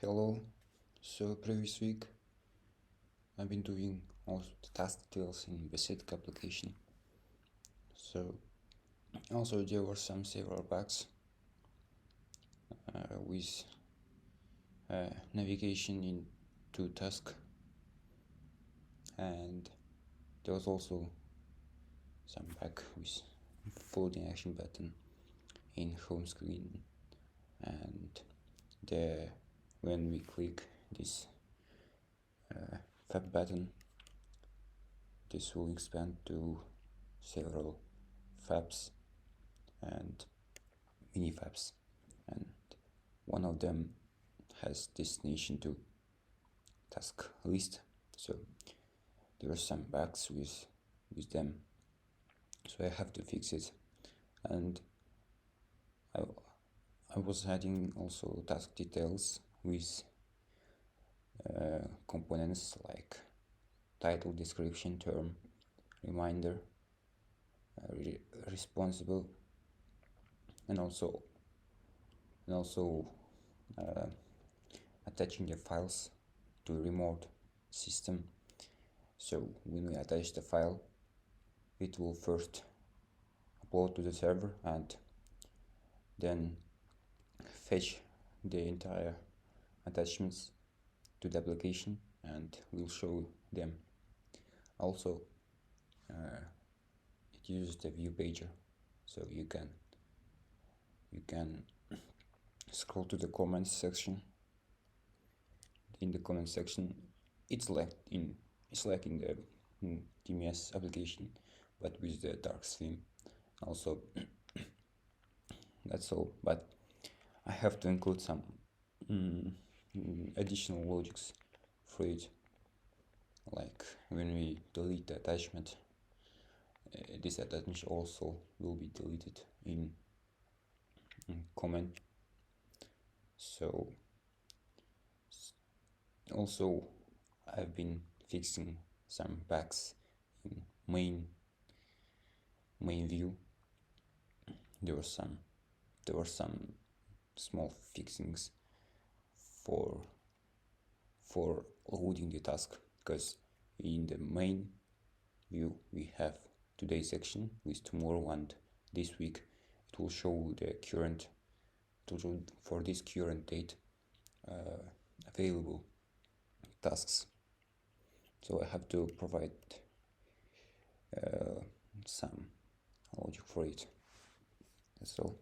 Hello. So previous week I've been doing also the task details in Besetka application. So also there were several bugs with navigation into task, and there was also some bug with folding action button in home screen, and when we click this fab button, this will expand to several fabs and mini fabs, and one of them has destination to task list. So there are some bugs with them, so I have to fix it. And I was adding also task details with components like title, description, term, reminder, responsible, and also attaching the files to a remote system. So when we attach the file, it will first upload to the server and then fetch the entire attachments to the application, and we'll show them. Also, it uses the view pager, so you can scroll to the comments section. In the comment section, it's like in the TMS application, but with the dark theme. Also, that's all. But I have to include some additional logics for it, like when we delete the attachment, this attachment also will be deleted in comment. So also I've been fixing some bugs in main view. There were some small fixings for loading the task, because in the main view we have today's section with tomorrow and this week. It will show the current for this current date available tasks. So I have to provide some logic for it. That's all.